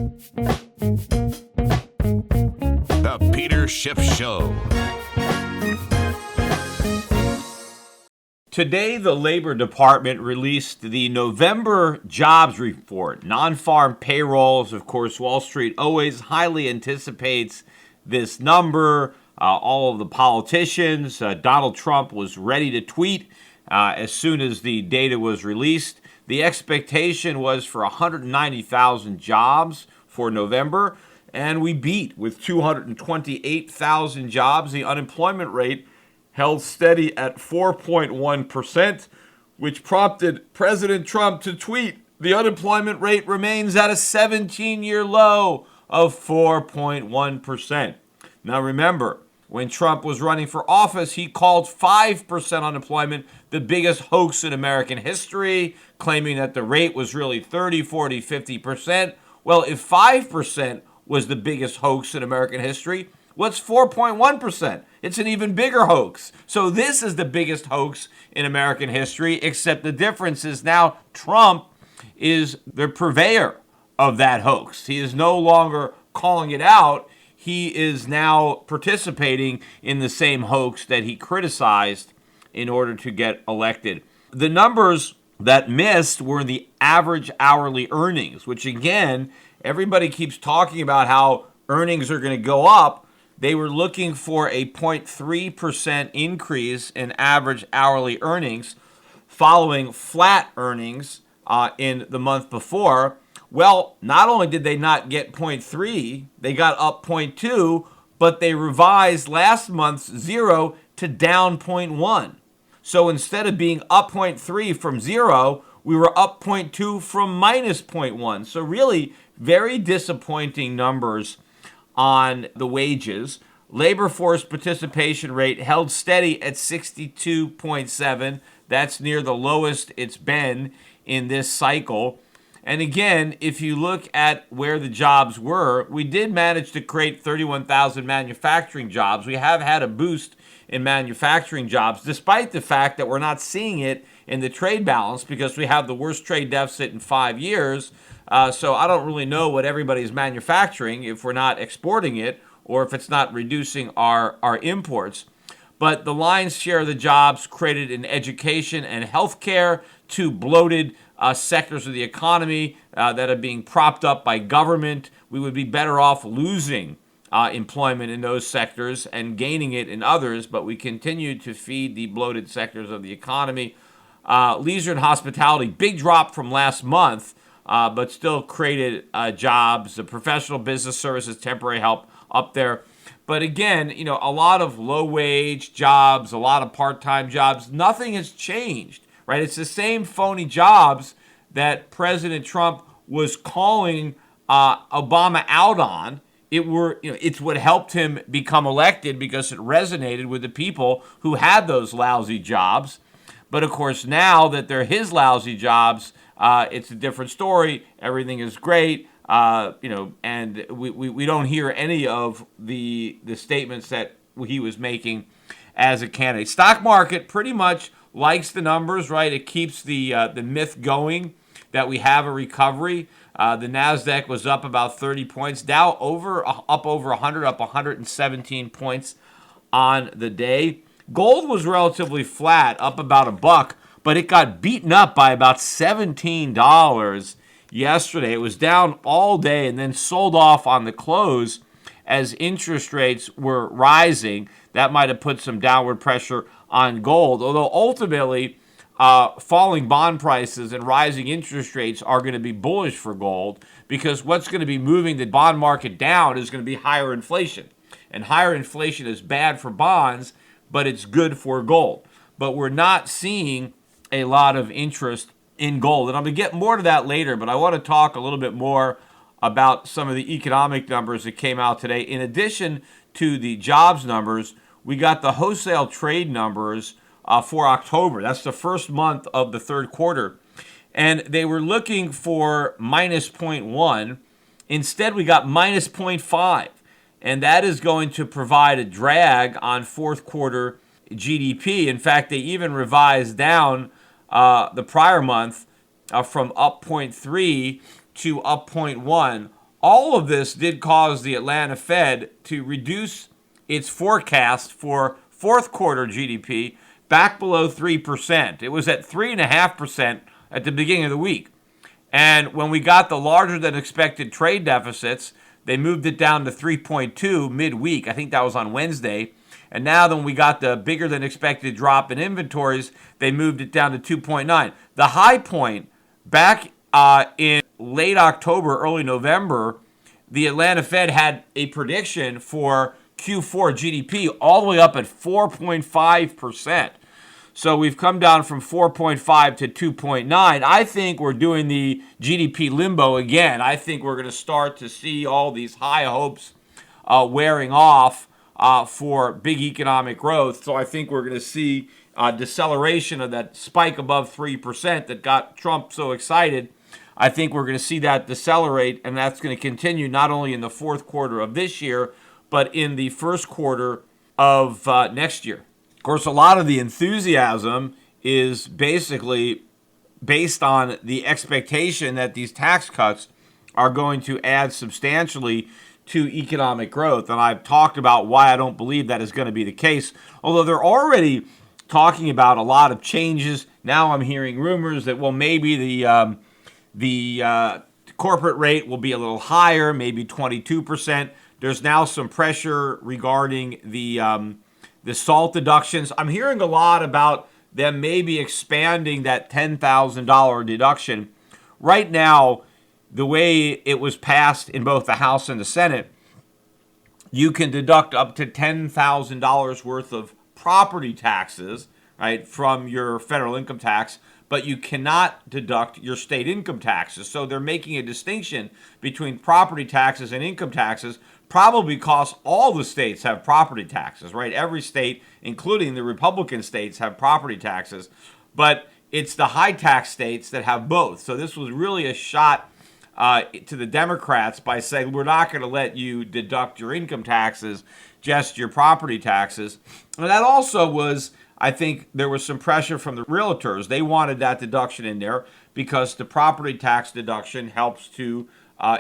The Peter Schiff Show. Today, the Labor Department released the November jobs report. Non-farm payrolls, of course, Wall Street always highly anticipates this number. All of the politicians, Donald Trump was ready to tweet as soon as the data was released. The expectation was for 190,000 jobs for November, and we beat with 228,000 jobs. The unemployment rate held steady at 4.1%, which prompted President Trump to tweet, "The unemployment rate remains at a 17-year low of 4.1%. Now remember, when Trump was running for office, he called 5% unemployment the biggest hoax in American history, claiming that the rate was really 30, 40, 50%. Well, if 5% was the biggest hoax in American history, what's 4.1%? It's an even bigger hoax. So this is the biggest hoax in American history, except the difference is now Trump is the purveyor of that hoax. He is no longer calling it out. He is now participating in the same hoax that he criticized in order to get elected. The numbers that missed were the average hourly earnings, which again, everybody keeps talking about how earnings are going to go up. They were looking for a 0.3% increase in average hourly earnings following flat earnings in the month before. Well, not only did they not get 0.3, they got up 0.2, but they revised last month's 0 to down 0.1. So instead of being up 0.3 from 0, we were up 0.2 from minus 0.1. So really very disappointing numbers on the wages. Labor force participation rate held steady at 62.7. That's near the lowest it's been in this cycle. And again, if you look at where the jobs were, we did manage to create 31,000 manufacturing jobs. We have had a boost in manufacturing jobs, despite the fact that we're not seeing it in the trade balance because we have the worst trade deficit in 5 years. So I don't really know what everybody's manufacturing if we're not exporting it or if it's not reducing our imports. But the lion's share of the jobs created in education and healthcare, two bloated sectors of the economy that are being propped up by government. We would be better off losing employment in those sectors and gaining it in others, but we continue to feed the bloated sectors of the economy. Leisure and hospitality, big drop from last month, but still created jobs. The professional business services, temporary help up there. But again, you know, a lot of low-wage jobs, a lot of part-time jobs. Nothing has changed, right? It's the same phony jobs that President Trump was calling Obama out on. It's what helped him become elected because it resonated with the people who had those lousy jobs. But of course, now that they're his lousy jobs, it's a different story. Everything is great. And we don't hear any of the statements that he was making as a candidate. Stock market pretty much likes the numbers, right? It keeps the myth going that we have a recovery. The Nasdaq was up about 30 points. Dow up over 100, up 117 points on the day. Gold was relatively flat, up about $1, but it got beaten up by about $17 yesterday. It was down all day and then sold off on the close as interest rates were rising. That might have put some downward pressure on gold, although ultimately falling bond prices and rising interest rates are going to be bullish for gold because what's going to be moving the bond market down is going to be higher inflation. And higher inflation is bad for bonds, but it's good for gold. But we're not seeing a lot of interest in gold. And I'm going to get more to that later, but I want to talk a little bit more about some of the economic numbers that came out today. In addition to the jobs numbers, we got the wholesale trade numbers for October. That's the first month of the third quarter. And they were looking for minus 0.1. Instead, we got minus 0.5. And that is going to provide a drag on fourth quarter GDP. In fact, they even revised down the prior month from up 0.3 to up 0.1. all of this did cause the Atlanta Fed to reduce its forecast for fourth quarter GDP back below 3%. It was at 3.5% at the beginning of the week. And when we got the larger than expected trade deficits, they moved it down to 3.2 midweek. I think that was on Wednesday. And now when we got the bigger than expected drop in inventories, they moved it down to 2.9. The high point back in late October, early November, the Atlanta Fed had a prediction for Q4 GDP all the way up at 4.5%. So we've come down from 4.5 to 2.9. I think we're doing the GDP limbo again. I think we're going to start to see all these high hopes wearing off for big economic growth. So I think we're going to see deceleration of that spike above 3% that got Trump so excited. I think we're going to see that decelerate, and that's going to continue not only in the fourth quarter of this year, but in the first quarter of next year. Of course, a lot of the enthusiasm is basically based on the expectation that these tax cuts are going to add substantially to economic growth. And I've talked about why I don't believe that is going to be the case, although they're already talking about a lot of changes. Now I'm hearing rumors that, well, maybe the corporate rate will be a little higher, maybe 22%. There's now some pressure regarding the SALT deductions. I'm hearing a lot about them maybe expanding that $10,000 deduction. Right now, the way it was passed in both the House and the Senate, you can deduct up to $10,000 worth of property taxes, right, from your federal income tax, but you cannot deduct your state income taxes. So they're making a distinction between property taxes and income taxes, probably because all the states have property taxes, right? Every state, including the Republican states, have property taxes, but it's the high tax states that have both. So this was really a shot to the Democrats by saying, we're not going to let you deduct your income taxes, just your property taxes. And that also was, I think there was some pressure from the realtors. They wanted that deduction in there because the property tax deduction helps to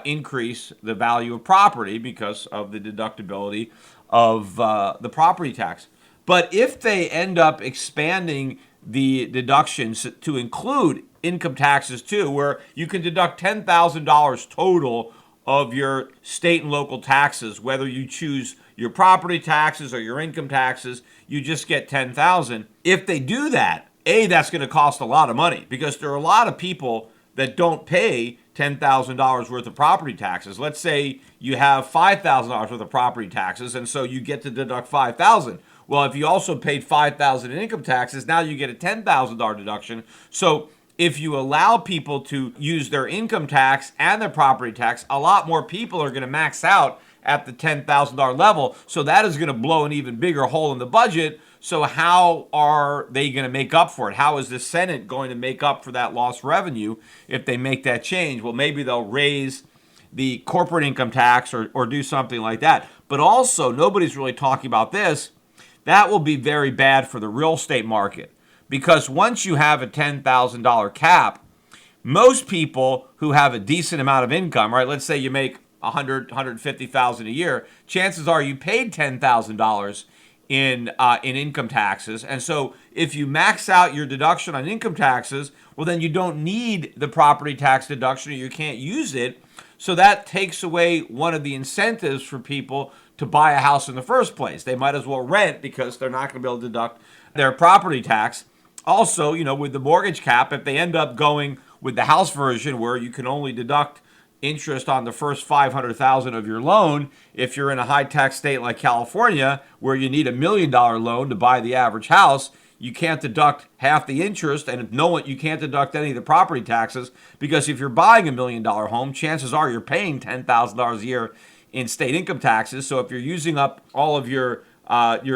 increase the value of property because of the deductibility of the property tax. But if they end up expanding the deductions to include income taxes too, where you can deduct $10,000 total of your state and local taxes, whether you choose your property taxes or your income taxes, you just get $10,000. If they do that, that's going to cost a lot of money because there are a lot of people that don't pay $10,000 worth of property taxes. Let's say you have $5,000 worth of property taxes, and so you get to deduct $5,000. Well, if you also paid $5,000 in income taxes, now you get a $10,000 deduction. So if you allow people to use their income tax and their property tax, a lot more people are going to max out at the $10,000 level. So that is going to blow an even bigger hole in the budget. So how are they going to make up for it? How is the Senate going to make up for that lost revenue if they make that change? Well, maybe they'll raise the corporate income tax or do something like that. But also, nobody's really talking about this. That will be very bad for the real estate market because once you have a $10,000 cap, most people who have a decent amount of income, right? Let's say you make $150,000 a year. Chances are you paid $10,000 in income taxes, and so if you max out your deduction on income taxes, well, then you don't need the property tax deduction, or you can't use it. So that takes away one of the incentives for people to buy a house in the first place. They might as well rent because they're not going to be able to deduct their property tax. Also, with the mortgage cap, if they end up going with the house version where you can only deduct interest on the first $500,000 of your loan, if you're in a high tax state like California where you need $1 million loan to buy the average house, you can't deduct half the interest, and you can't deduct any of the property taxes because if you're buying $1 million home, chances are you're paying $10,000 a year in state income taxes. So if you're using up all of your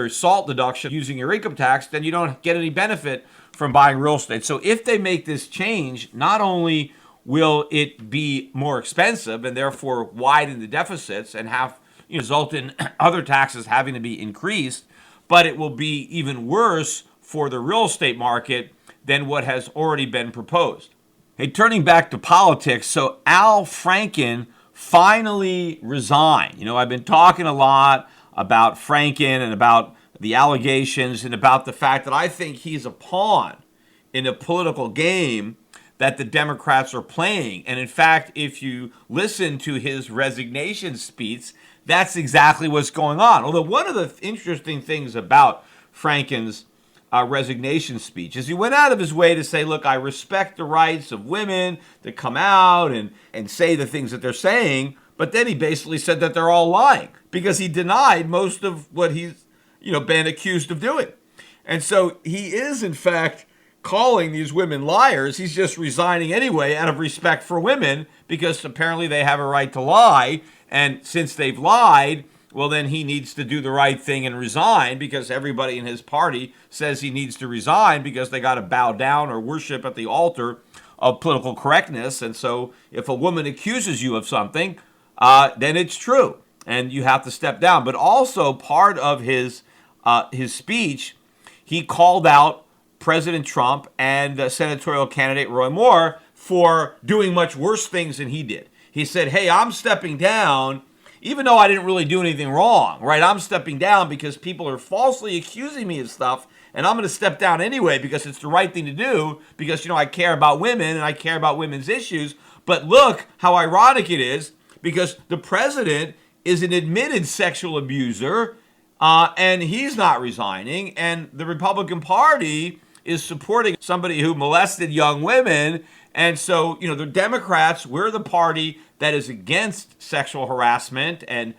SALT deduction using your income tax, then you don't get any benefit from buying real estate. So if they make this change, not only will it be more expensive and therefore widen the deficits and result in other taxes having to be increased, but it will be even worse for the real estate market than what has already been proposed. Hey, turning back to politics, so Al Franken, finally resign. I've been talking a lot about Franken and about the allegations and about the fact that I think he's a pawn in a political game that the Democrats are playing. And in fact, if you listen to his resignation speech, that's exactly what's going on. Although one of the interesting things about Franken's resignation speech is he went out of his way to say, look, I respect the rights of women to come out and say the things that they're saying. But then he basically said that they're all lying because he denied most of what he's been accused of doing. And so he is, in fact, calling these women liars. He's just resigning anyway out of respect for women because apparently they have a right to lie. And since they've lied, well, then he needs to do the right thing and resign because everybody in his party says he needs to resign because they got to bow down or worship at the altar of political correctness. And so if a woman accuses you of something, then it's true and you have to step down. But also part of his speech, he called out President Trump and senatorial candidate Roy Moore for doing much worse things than he did. He said, hey, I'm stepping down, even though I didn't really do anything wrong, right? I'm stepping down because people are falsely accusing me of stuff, and I'm going to step down anyway because it's the right thing to do because, I care about women and I care about women's issues. But look how ironic it is because the president is an admitted sexual abuser, and he's not resigning, and the Republican Party is supporting somebody who molested young women. And so, the Democrats, we're the party that is against sexual harassment and,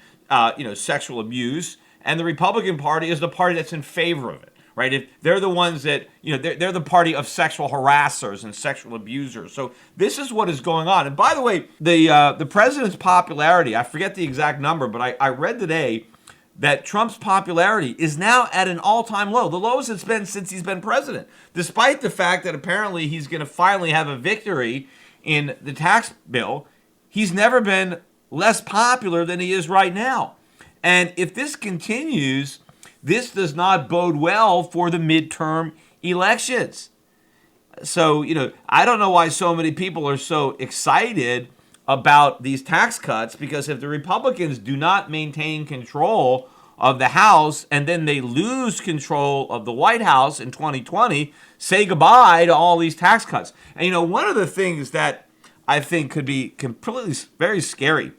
sexual abuse. And the Republican Party is the party that's in favor of it, right? If they're the ones that, they're the party of sexual harassers and sexual abusers. So this is what is going on. And by the way, the president's popularity, I forget the exact number, but I read today that Trump's popularity is now at an all-time low, the lowest it's been since he's been president, despite the fact that apparently he's going to finally have a victory in the tax bill. He's never been less popular than he is right now. And if this continues, this does not bode well for the midterm elections. So, I don't know why so many people are so excited about these tax cuts, because if the Republicans do not maintain control of the House and then they lose control of the White House in 2020, say goodbye to all these tax cuts. And one of the things that I think could be completely very scary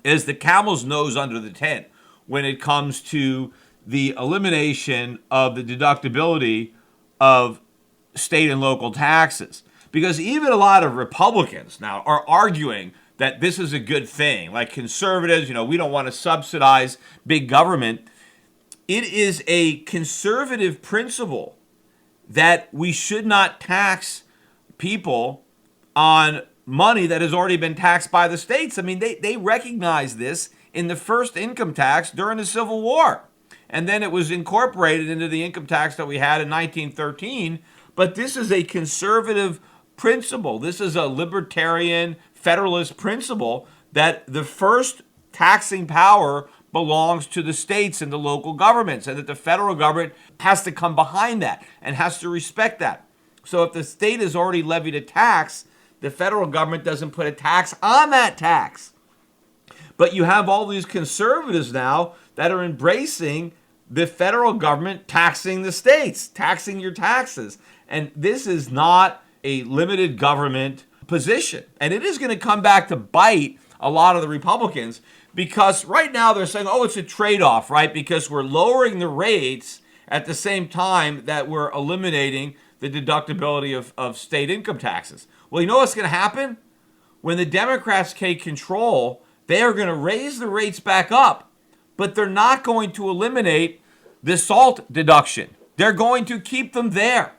is the camel's nose under the tent when it comes to the elimination of the deductibility of state and local taxes. Because even a lot of Republicans now are arguing that this is a good thing. Like conservatives, we don't want to subsidize big government. It is a conservative principle that we should not tax people on money that has already been taxed by the states. I mean, they recognized this in the first income tax during the Civil War. And then it was incorporated into the income tax that we had in 1913. But this is a conservative principle. This is a libertarian federalist principle that the first taxing power belongs to the states and the local governments, and that the federal government has to come behind that and has to respect that. So if the state has already levied a tax, the federal government doesn't put a tax on that tax. But you have all these conservatives now that are embracing the federal government taxing the states, taxing your taxes. And this is not a limited government position. And it is going to come back to bite a lot of the Republicans, because right now they're saying, oh, it's a trade-off, right? Because we're lowering the rates at the same time that we're eliminating the deductibility of state income taxes. Well, you know what's going to happen? When the Democrats take control, they are going to raise the rates back up, but they're not going to eliminate the SALT deduction. They're going to keep them there.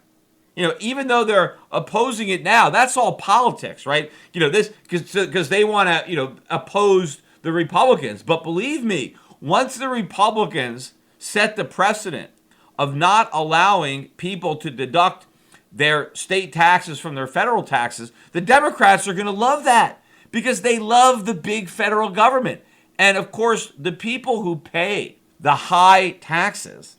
Even though they're opposing it now, that's all politics, right? This because they want to, oppose the Republicans. But believe me, once the Republicans set the precedent of not allowing people to deduct their state taxes from their federal taxes, the Democrats are going to love that because they love the big federal government. And of course, the people who pay the high taxes,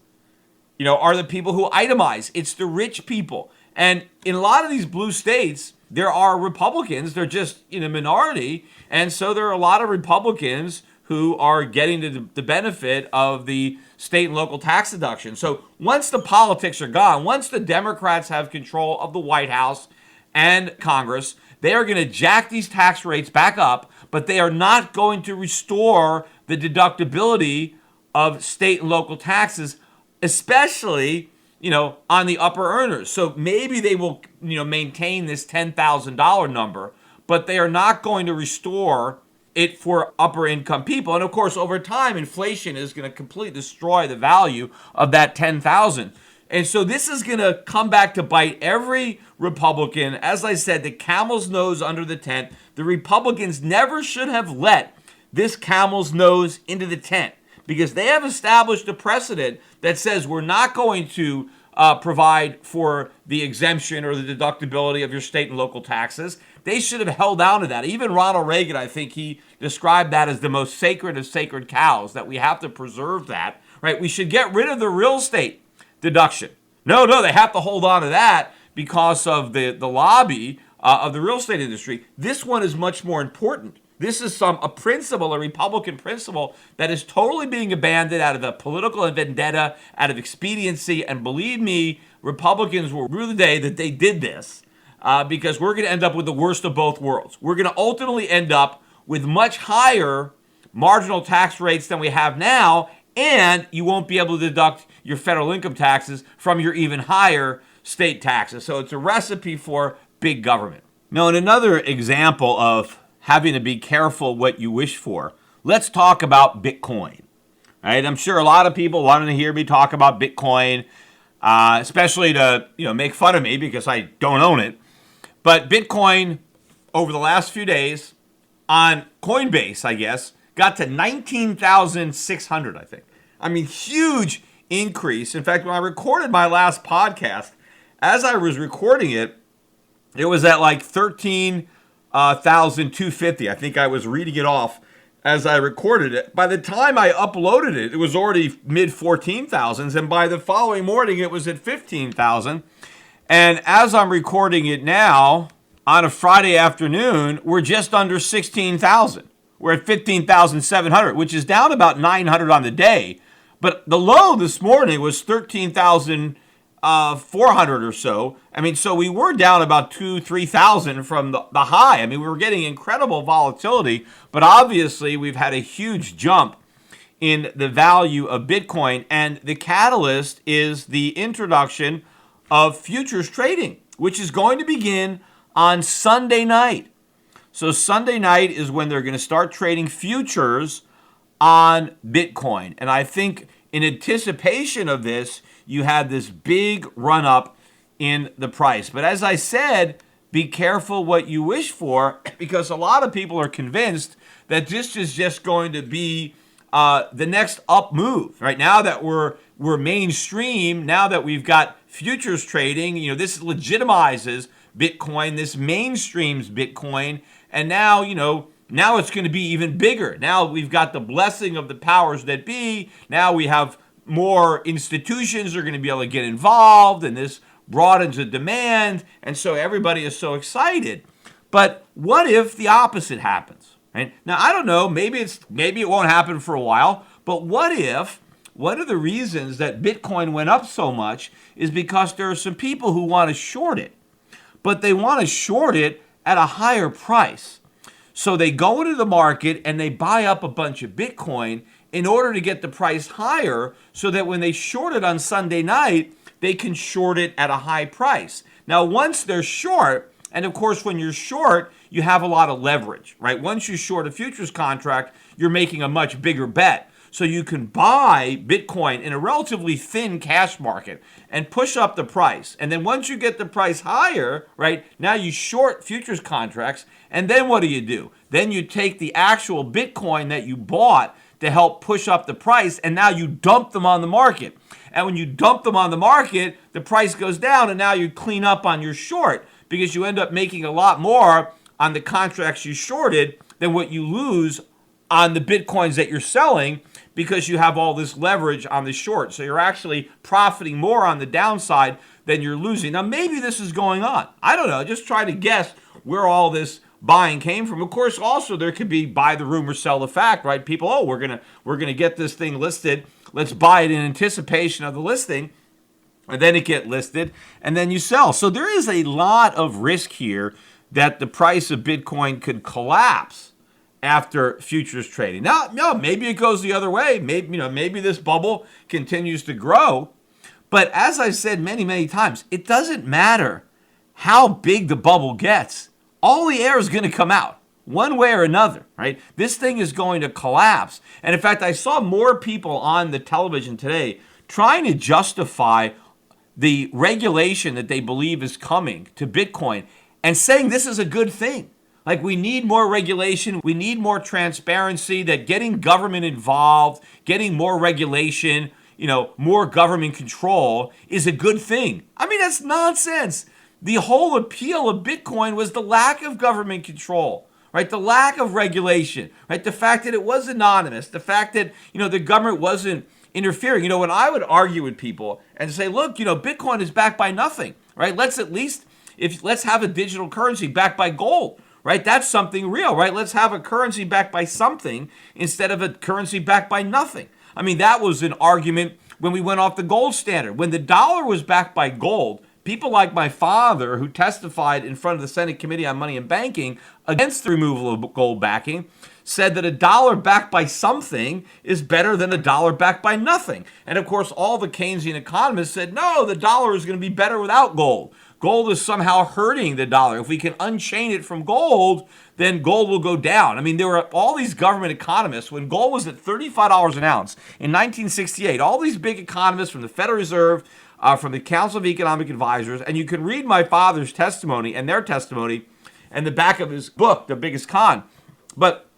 are the people who itemize. It's the rich people. And in a lot of these blue states, there are Republicans. They're just in a minority. And so there are a lot of Republicans who are getting the benefit of the state and local tax deduction. So once the politics are gone, once the Democrats have control of the White House and Congress, they are going to jack these tax rates back up, but they are not going to restore the deductibility of state and local taxes, especially, on the upper earners. So maybe they will, maintain this $10,000 number, but they are not going to restore it for upper income people. And of course, over time, inflation is going to completely destroy the value of that $10,000. And so this is going to come back to bite every Republican. As I said, the camel's nose under the tent. The Republicans never should have let this camel's nose into the tent, because they have established a precedent that says we're not going to provide for the exemption or the deductibility of your state and local taxes. They should have held down to that. Even Ronald Reagan, I think he described that as the most sacred of sacred cows, that we have to preserve that, right? We should get rid of the real estate deduction. No, they have to hold on to that because of the lobby of the real estate industry. This one is much more important. This is a principle, a Republican principle, that is totally being abandoned out of a political vendetta, out of expediency. And believe me, Republicans will rue the day that they did this, because we're going to end up with the worst of both worlds. We're going to ultimately end up with much higher marginal tax rates than we have now, and you won't be able to deduct your federal income taxes from your even higher state taxes. So it's a recipe for big government. Now, in another example of having to be careful what you wish for, let's talk about Bitcoin. Right? I'm sure a lot of people wanted to hear me talk about Bitcoin, especially to make fun of me because I don't own it. But Bitcoin, over the last few days, on Coinbase, I guess, got to 19,600, I think. I mean, huge increase. In fact, when I recorded my last podcast, as I was recording it, it was at like 13,250. I think I was reading it off as I recorded it. By the time I uploaded it, it was already mid 14,000s, and by the following morning, it was at 15,000. And as I'm recording it now, on a Friday afternoon, we're just under 16,000. We're at 15,700, which is down about 900 on the day. But the low this morning was 13,400 or so. I mean, so we were down about 3,000 from the high. I mean, we were getting incredible volatility, but obviously we've had a huge jump in the value of Bitcoin. And the catalyst is the introduction of futures trading, which is going to begin on Sunday night. So Sunday night is when they're going to start trading futures on Bitcoin. And I think in anticipation of this, you had this big run up in the price. But as I said, be careful what you wish for, because a lot of people are convinced that this is just going to be the next up move. Right now that we're mainstream, now that we've got futures trading, this legitimizes Bitcoin, this mainstreams Bitcoin, and now it's going to be even bigger. Now we've got the blessing of the powers that be. Now we have more institutions are going to be able to get involved, and this broadens the demand, and so everybody is so excited. But what if the opposite happens? Right? Now, I don't know, maybe it won't happen for a while, but what if one of the reasons that Bitcoin went up so much is because there are some people who want to short it, but they want to short it at a higher price. So they go into the market and they buy up a bunch of Bitcoin in order to get the price higher so that when they short it on Sunday night, they can short it at a high price. Now, once they're short, and of course, when you're short, you have a lot of leverage, right? Once you short a futures contract, you're making a much bigger bet. So you can buy Bitcoin in a relatively thin cash market and push up the price. And then once you get the price higher, right, now you short futures contracts. And then what do? Then you take the actual Bitcoin that you bought to help push up the price, and now you dump them on the market. And when you dump them on the market, the price goes down, and now you clean up on your short because you end up making a lot more on the contracts you shorted than what you lose on the Bitcoins that you're selling, because you have all this leverage on the short. So you're actually profiting more on the downside then you're losing. Now, maybe this is going on. I don't know. Just try to guess where all this buying came from. Of course, also there could be buy the rumor, sell the fact, right? People, oh, we're gonna get this thing listed. Let's buy it in anticipation of the listing. And then it get listed, and then you sell. So there is a lot of risk here that the price of Bitcoin could collapse after futures trading. Now, no, maybe it goes the other way. Maybe this bubble continues to grow. But as I said many, many times, it doesn't matter how big the bubble gets. All the air is going to come out one way or another, right? This thing is going to collapse. And in fact, I saw more people on the television today trying to justify the regulation that they believe is coming to Bitcoin and saying this is a good thing. Like, we need more regulation, we need more transparency, that getting government involved, getting more regulation, more government control is a good thing. I mean, that's nonsense. The whole appeal of Bitcoin was the lack of government control, right? The lack of regulation, right? The fact that it was anonymous, the fact that, the government wasn't interfering. When I would argue with people and say, look, Bitcoin is backed by nothing, right? Let's have a digital currency backed by gold, right? That's something real, right? Let's have a currency backed by something instead of a currency backed by nothing. I mean, that was an argument when we went off the gold standard. When the dollar was backed by gold, people like my father, who testified in front of the Senate Committee on Money and Banking against the removal of gold backing, said that a dollar backed by something is better than a dollar backed by nothing. And of course, all the Keynesian economists said, no, the dollar is going to be better without gold. Gold is somehow hurting the dollar. If we can unchain it from gold, then gold will go down. I mean, there were all these government economists, when gold was at $35 an ounce in 1968, all these big economists from the Federal Reserve, from the Council of Economic Advisors, and you can read my father's testimony and their testimony in the back of his book, The Biggest Con. But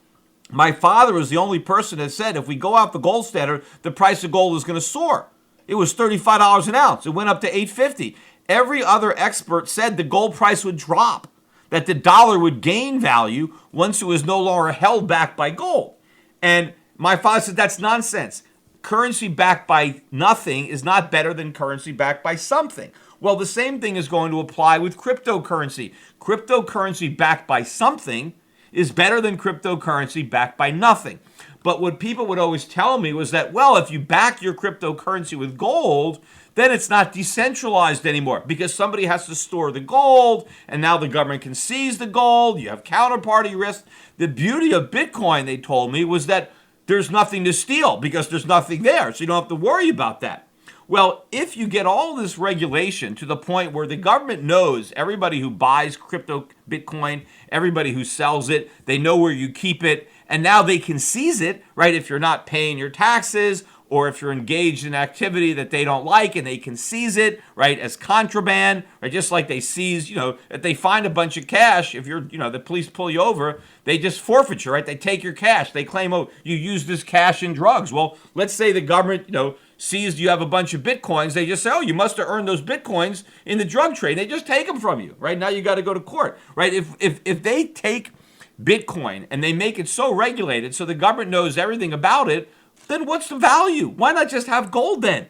my father was the only person that said if we go out the gold standard, the price of gold is going to soar. It was $35 an ounce. It went up to $8.50. Every other expert said the gold price would drop, that the dollar would gain value once it was no longer held back by gold. And my father said that's nonsense. Currency backed by nothing is not better than currency backed by something. Well, the same thing is going to apply with cryptocurrency. Cryptocurrency backed by something is better than cryptocurrency backed by nothing. But what people would always tell me was that, well, if you back your cryptocurrency with gold, then it's not decentralized anymore because somebody has to store the gold, and now the government can seize the gold. You have counterparty risk. The beauty of Bitcoin, they told me, was that there's nothing to steal because there's nothing there, so you don't have to worry about that. Well, if you get all this regulation to the point where the government knows everybody who buys crypto Bitcoin, everybody who sells it, they know where you keep it, and now they can seize it, right, if you're not paying your taxes or if you're engaged in activity that they don't like, and they can seize it, right, as contraband, right, just like they seize, if they find a bunch of cash, if you're, the police pull you over, they just forfeit you, right, they take your cash, they claim, oh, you used this cash in drugs. Well, let's say the government, sees you have a bunch of Bitcoins, they just say, oh, you must have earned those Bitcoins in the drug trade. They just take them from you, right? Now you got to go to court, right? If they take Bitcoin and they make it so regulated so the government knows everything about it, then what's the value? Why not just have gold then,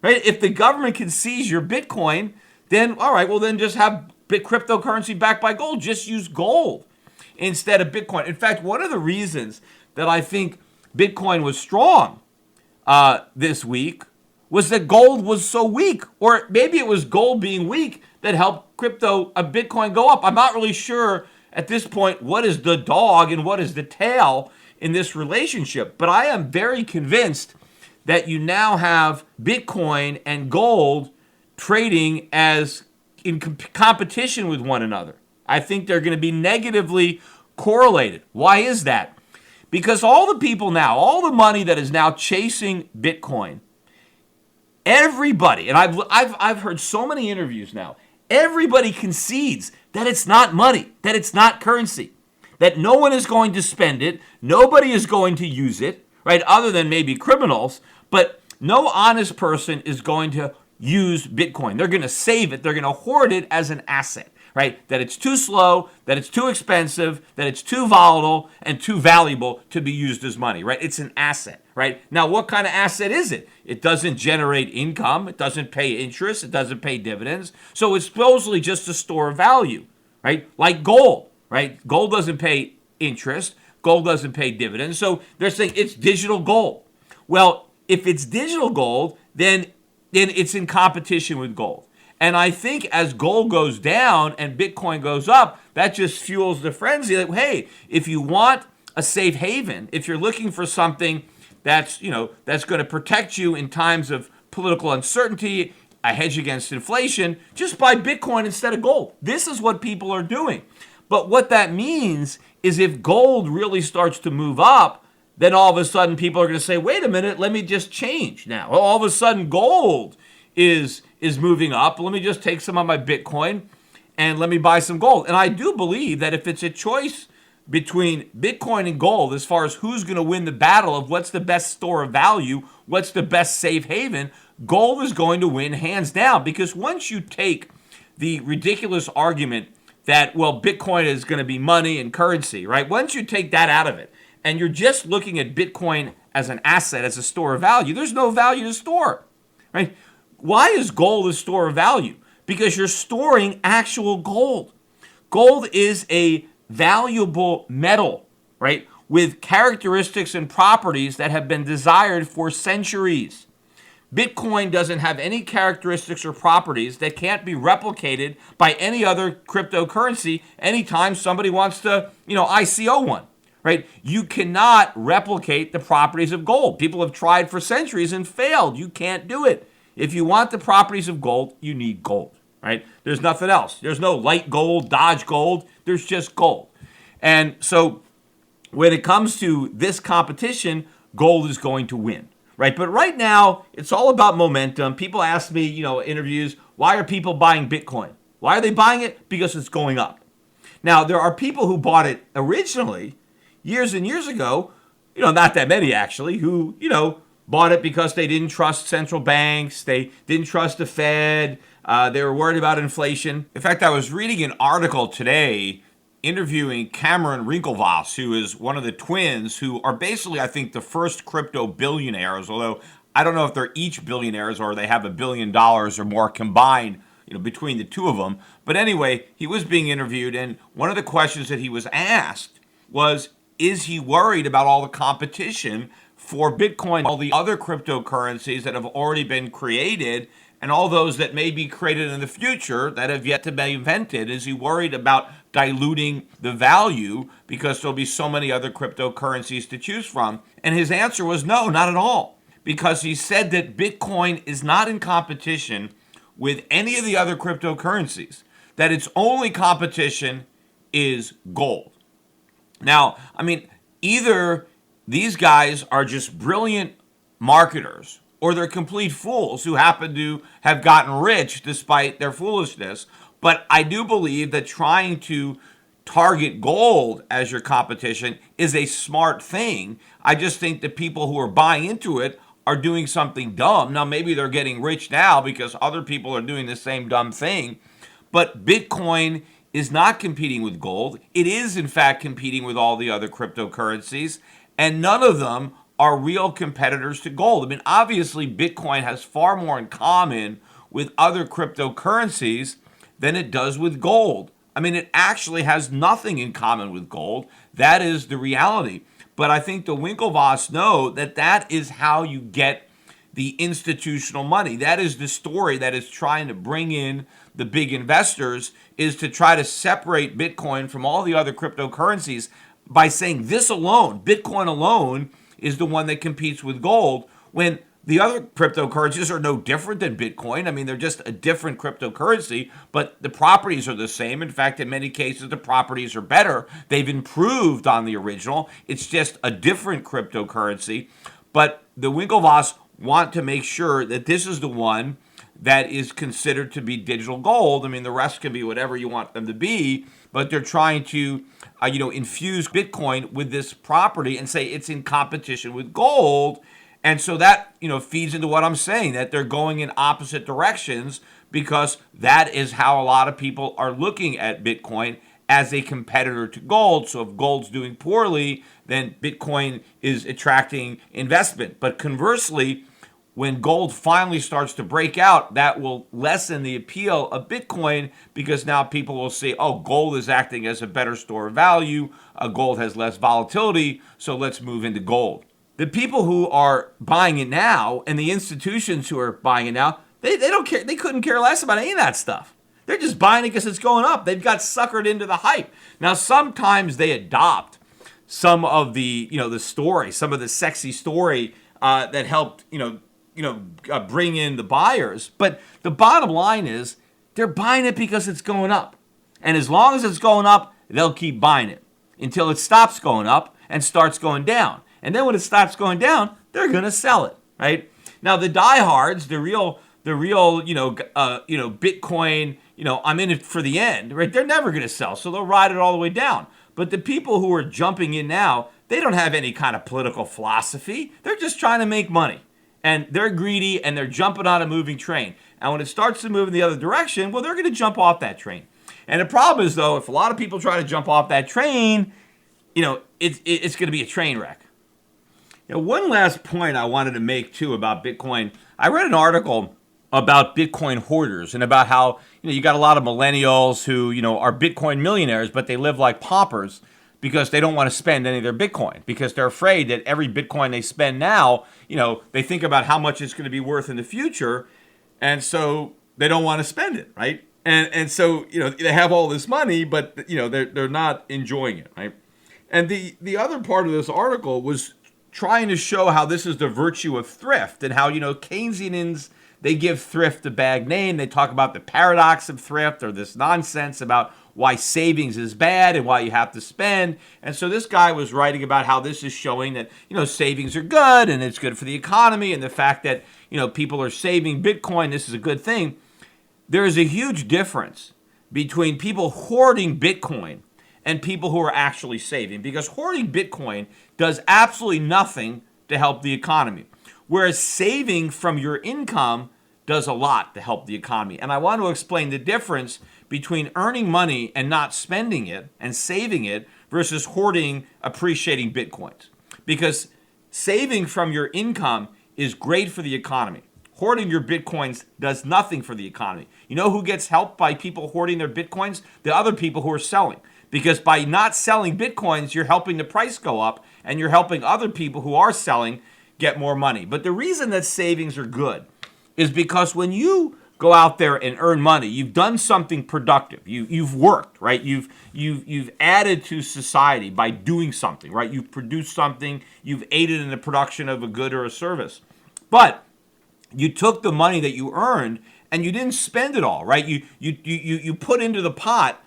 right? If the government can seize your Bitcoin, then, all right, well, then just have cryptocurrency backed by gold. Just use gold instead of Bitcoin. In fact, one of the reasons that I think Bitcoin was strong this week was that gold was so weak, or maybe it was gold being weak that helped Bitcoin go up. I'm not really sure at this point what is the dog and what is the tail in this relationship, but I am very convinced that you now have Bitcoin and gold trading as in competition with one another. I think they're going to be negatively correlated. Why is that? Because all the people now, all the money that is now chasing Bitcoin, everybody, and I've heard so many interviews now, everybody concedes that it's not money, that it's not currency, that no one is going to spend it, nobody is going to use it, right, other than maybe criminals, but no honest person is going to use Bitcoin. They're going to save it, they're going to hoard it as an asset. right? That it's too slow, that it's too expensive, that it's too volatile and too valuable to be used as money, right? It's an asset, right? Now, what kind of asset is it? It doesn't generate income. It doesn't pay interest. It doesn't pay dividends. So it's supposedly just a store of value, right? Like gold, right? Gold doesn't pay interest. Gold doesn't pay dividends. So they're saying it's digital gold. Well, if it's digital gold, then it's in competition with gold. And I think as gold goes down and Bitcoin goes up, that just fuels the frenzy. Like, hey, if you want a safe haven, if you're looking for something that's going to protect you in times of political uncertainty, a hedge against inflation, just buy Bitcoin instead of gold. This is what people are doing. But what that means is if gold really starts to move up, then all of a sudden people are going to say, wait a minute, let me just change now. Well, all of a sudden gold is moving up. Let me just take some of my Bitcoin and let me buy some gold. And I do believe that if it's a choice between Bitcoin and gold as far as who's going to win the battle of what's the best store of value, what's the best safe haven, gold is going to win hands down. Because once you take the ridiculous argument that, well, Bitcoin is going to be money and currency, right? Once you take that out of it and you're just looking at Bitcoin as an asset, as a store of value, there's no value to store, right? Why is gold a store of value? Because you're storing actual gold. Gold is a valuable metal, right? With characteristics and properties that have been desired for centuries. Bitcoin doesn't have any characteristics or properties that can't be replicated by any other cryptocurrency anytime somebody wants to, ICO one, right? You cannot replicate the properties of gold. People have tried for centuries and failed. You can't do it. If you want the properties of gold, you need gold, right? There's nothing else. There's no light gold, Dodge gold. There's just gold. And so when it comes to this competition, gold is going to win, right? But right now, it's all about momentum. People ask me, interviews, why are people buying Bitcoin? Why are they buying it? Because it's going up. Now, there are people who bought it originally years and years ago, not that many actually, who, bought it because they didn't trust central banks. They didn't trust the Fed. They were worried about inflation. In fact, I was reading an article today interviewing Cameron Winklevoss, who is one of the twins who are basically, I think, the first crypto billionaires, although I don't know if they're each billionaires or they have $1 billion or more combined, between the two of them. But anyway, he was being interviewed, and one of the questions that he was asked was, is he worried about all the competition for Bitcoin, all the other cryptocurrencies that have already been created, and all those that may be created in the future that have yet to be invented? Is he worried about diluting the value because there'll be so many other cryptocurrencies to choose from? And his answer was no, not at all. Because he said that Bitcoin is not in competition with any of the other cryptocurrencies, that its only competition is gold. Now, either these guys are just brilliant marketers, or they're complete fools who happen to have gotten rich despite their foolishness. But I do believe that trying to target gold as your competition is a smart thing. I just think that people who are buying into it are doing something dumb. Now, maybe they're getting rich now because other people are doing the same dumb thing. But Bitcoin is not competing with gold. It is, in fact, competing with all the other cryptocurrencies. And none of them are real competitors to gold. Obviously, Bitcoin has far more in common with other cryptocurrencies than it does with gold. It actually has nothing in common with gold. That is the reality. But I think the Winklevoss know that that is how you get the institutional money. That is the story that is trying to bring in the big investors, is to try to separate Bitcoin from all the other cryptocurrencies by saying this alone, Bitcoin alone, is the one that competes with gold, when the other cryptocurrencies are no different than Bitcoin. They're just a different cryptocurrency, but the properties are the same. In fact, in many cases, the properties are better. They've improved on the original. It's just a different cryptocurrency. But the Winklevoss want to make sure that this is the one that is considered to be digital gold. The rest can be whatever you want them to be, but they're trying to, infuse Bitcoin with this property and say it's in competition with gold. And so that, feeds into what I'm saying, that they're going in opposite directions because that is how a lot of people are looking at Bitcoin as a competitor to gold. So if gold's doing poorly, then Bitcoin is attracting investment. But conversely, when gold finally starts to break out, that will lessen the appeal of Bitcoin, because now people will say, oh, gold is acting as a better store of value. Gold has less volatility, so let's move into gold. The people who are buying it now and the institutions who are buying it now, they don't care. They couldn't care less about any of that stuff. They're just buying it because it's going up. They've got suckered into the hype. Now, sometimes they adopt some of the, the story, some of the sexy story that helped, bring in the buyers. But the bottom line is they're buying it because it's going up. And as long as it's going up, they'll keep buying it until it stops going up and starts going down. And then when it stops going down, they're going to sell it, right? Now, the diehards, the real, Bitcoin, I'm in it for the end, right? They're never going to sell, so they'll ride it all the way down. But the people who are jumping in now, they don't have any kind of political philosophy. They're just trying to make money. And they're greedy, and they're jumping on a moving train. And when it starts to move in the other direction, well, they're going to jump off that train. And the problem is, though, if a lot of people try to jump off that train, it's going to be a train wreck. One last point I wanted to make, too, about Bitcoin. I read an article about Bitcoin hoarders and about how, you got a lot of millennials who, are Bitcoin millionaires, but they live like paupers because they don't want to spend any of their Bitcoin, because they're afraid that every Bitcoin they spend now, they think about how much it's going to be worth in the future, and so they don't want to spend it, right? And so, they have all this money, but, they're not enjoying it, right? And the other part of this article was trying to show how this is the virtue of thrift, and how, Keynesians, they give thrift a bad name. They talk about the paradox of thrift, or this nonsense about why savings is bad and why you have to spend. And so this guy was writing about how this is showing that, savings are good and it's good for the economy, and the fact that, people are saving Bitcoin, this is a good thing. There is a huge difference between people hoarding Bitcoin and people who are actually saving, because hoarding Bitcoin does absolutely nothing to help the economy, whereas saving from your income does a lot to help the economy. And I want to explain the difference between earning money and not spending it and saving it versus hoarding appreciating Bitcoins. Because saving from your income is great for the economy. Hoarding your Bitcoins does nothing for the economy. You know who gets helped by people hoarding their Bitcoins? The other people who are selling. Because by not selling Bitcoins, you're helping the price go up, and you're helping other people who are selling get more money. But the reason that savings are good is because when you go out there and earn money, you've done something productive. You've worked, right? You've added to society by doing something, right? You've produced something. You've aided in the production of a good or a service. But you took the money that you earned and you didn't spend it all, right? You put into the pot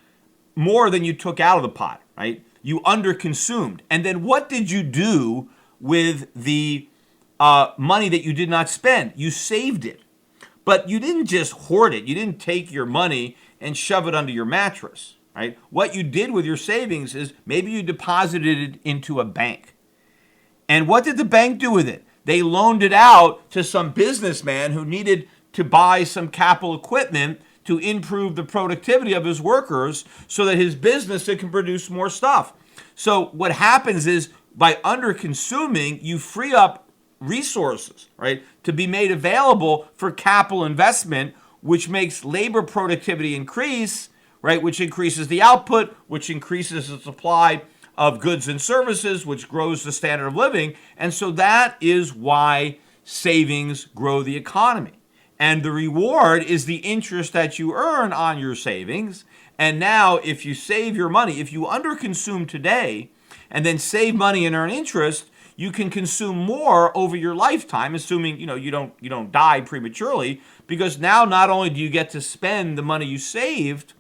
more than you took out of the pot, right? You underconsumed. And then what did you do with the money that you did not spend? You saved it. But you didn't just hoard it. You didn't take your money and shove it under your mattress, right? What you did with your savings is maybe you deposited it into a bank. And what did the bank do with it? They loaned it out to some businessman who needed to buy some capital equipment to improve the productivity of his workers so that his business can produce more stuff. So what happens is by under-consuming, you free up resources, right, to be made available for capital investment, which makes labor productivity increase, right, which increases the output, which increases the supply of goods and services, which grows the standard of living. And so that is why savings grow the economy. And the reward is the interest that you earn on your savings. And now if you save your money, if you underconsume today and then save money and earn interest, you can consume more over your lifetime, assuming you don't die prematurely, because now not only do you get to spend the money you saved,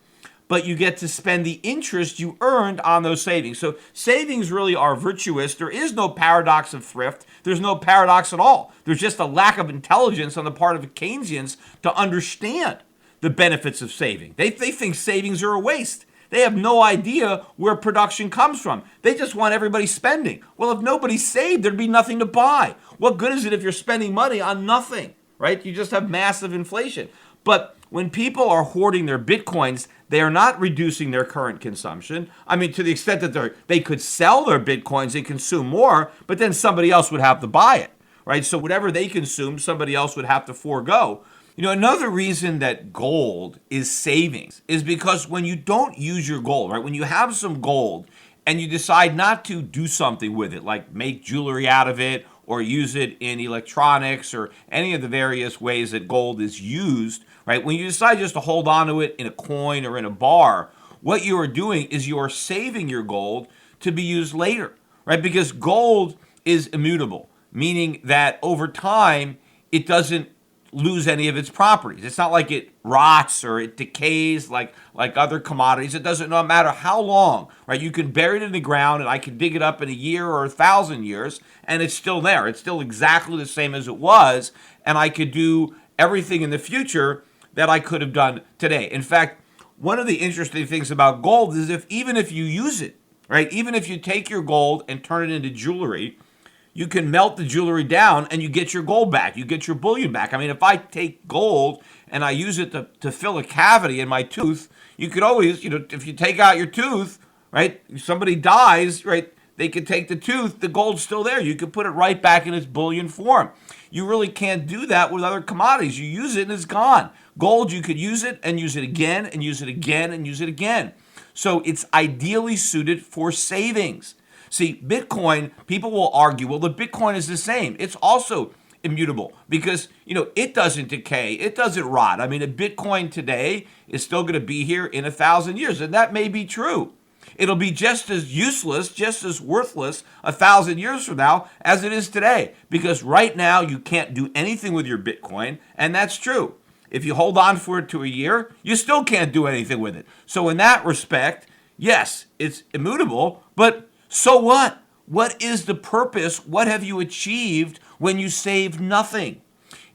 but you get to spend the interest you earned on those savings. So savings really are virtuous. There is no paradox of thrift. There's no paradox at all. There's just a lack of intelligence on the part of Keynesians to understand the benefits of saving. They think savings are a waste. They have no idea where production comes from. They just want everybody spending. Well, if nobody saved, there'd be nothing to buy. What good is it if you're spending money on nothing, right? You just have massive inflation. But when people are hoarding their Bitcoins, they are not reducing their current consumption. I mean, to the extent that they could sell their Bitcoins and consume more, but then somebody else would have to buy it, right? So whatever they consume, somebody else would have to forego. Another reason that gold is savings is because when you don't use your gold, right? When you have some gold and you decide not to do something with it, like make jewelry out of it or use it in electronics or any of the various ways that gold is used, right? When you decide just to hold on to it in a coin or in a bar, what you are doing is you are saving your gold to be used later, right? Because gold is immutable, meaning that over time, it doesn't lose any of its properties. It's not like it rots or it decays like other commodities. It doesn't no matter how long, right? You can bury it in the ground and I can dig it up in a year or 1,000 years and it's still there. It's still exactly the same as it was, and I could do everything in the future that I could have done today. In fact, one of the interesting things about gold is even if you use it, right? Even if you take your gold and turn it into jewelry, you can melt the jewelry down and you get your gold back. You get your bullion back. I mean, if I take gold and I use it to fill a cavity in my tooth, you could always, if you take out your tooth, right, if somebody dies, right, they could take the tooth, the gold's still there. You could put it right back in its bullion form. You really can't do that with other commodities. You use it and it's gone. Gold, you could use it and use it again and use it again and use it again. So it's ideally suited for savings. See, Bitcoin, people will argue, well, the Bitcoin is the same. It's also immutable because, it doesn't decay. It doesn't rot. I mean, a Bitcoin today is still going to be here in 1,000 years, and that may be true. It'll be just as useless, just as worthless 1,000 years from now as it is today, because right now you can't do anything with your Bitcoin, and that's true. If you hold on for it to a year, you still can't do anything with it. So in that respect, yes, it's immutable, but so what? What is the purpose? What have you achieved when you save nothing?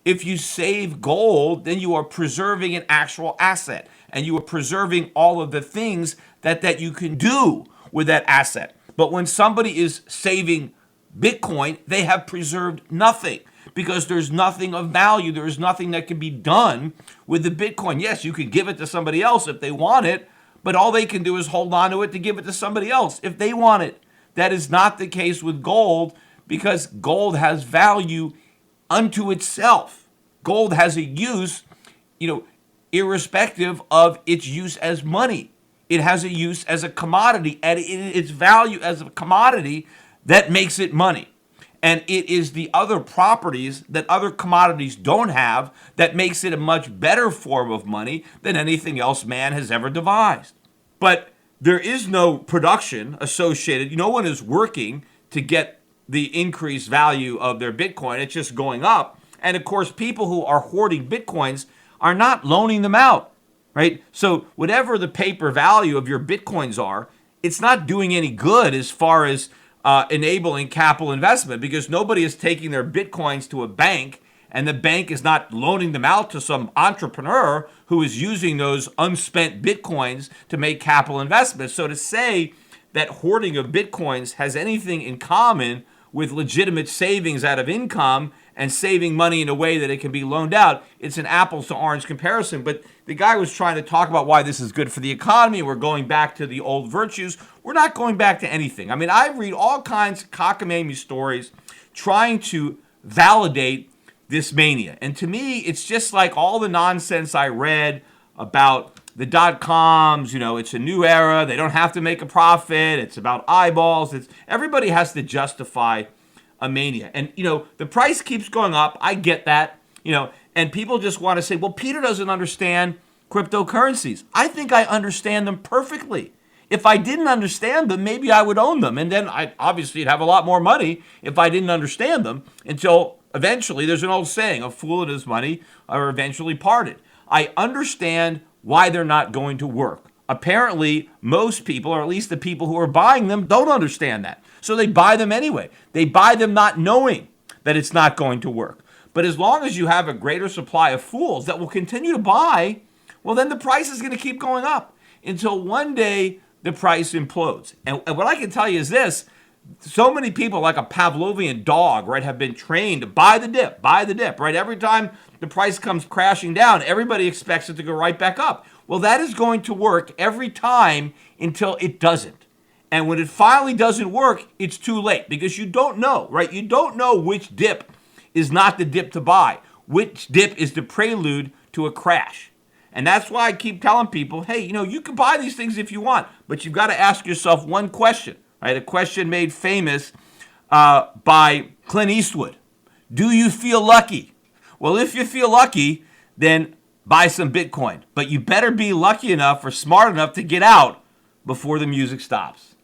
If you save gold, then you are preserving an actual asset, and you are preserving all of the things that you can do with that asset. But when somebody is saving Bitcoin, they have preserved nothing because there's nothing of value. There's nothing that can be done with the Bitcoin. Yes, you could give it to somebody else if they want it, but all they can do is hold on to it to give it to somebody else if they want it. That is not the case with gold because gold has value unto itself. Gold has a use, irrespective of its use as money. It has a use as a commodity, and its value as a commodity that makes it money. And it is the other properties that other commodities don't have that makes it a much better form of money than anything else man has ever devised. But there is no production associated. No one is working to get the increased value of their Bitcoin. It's just going up. And of course, people who are hoarding Bitcoins are not loaning them out, right? So whatever the paper value of your Bitcoins are, it's not doing any good as far as enabling capital investment because nobody is taking their Bitcoins to a bank and the bank is not loaning them out to some entrepreneur who is using those unspent Bitcoins to make capital investments. So to say that hoarding of Bitcoins has anything in common with legitimate savings out of income and saving money in a way that it can be loaned out, it's an apples to orange comparison. But the guy was trying to talk about why this is good for the economy. We're going back to the old virtues. We're not going back to anything. I mean, I read all kinds of cockamamie stories trying to validate this mania. And to me, it's just like all the nonsense I read about the dot-coms, it's a new era. They don't have to make a profit. It's about eyeballs. Everybody has to justify a mania. And, the price keeps going up. I get that, and people just want to say, well, Peter doesn't understand cryptocurrencies. I think I understand them perfectly. If I didn't understand them, maybe I would own them. And then I'd have a lot more money if I didn't understand them until eventually, there's an old saying, a fool and his money are eventually parted. I understand why they're not going to work. Apparently, most people, or at least the people who are buying them, don't understand that. So they buy them anyway. They buy them not knowing that it's not going to work. But as long as you have a greater supply of fools that will continue to buy, well, then the price is going to keep going up until one day the price implodes. And what I can tell you is this, So many people, like a Pavlovian dog, right, have been trained to buy the dip, right? Every time the price comes crashing down, everybody expects it to go right back up. Well, that is going to work every time until it doesn't. And when it finally doesn't work, it's too late because you don't know, right? You don't know which dip is not the dip to buy, which dip is the prelude to a crash. And that's why I keep telling people, hey, you can buy these things if you want, but you've got to ask yourself one question, right? A question made famous by Clint Eastwood. Do you feel lucky? Well, if you feel lucky, then buy some Bitcoin. But you better be lucky enough or smart enough to get out before the music stops.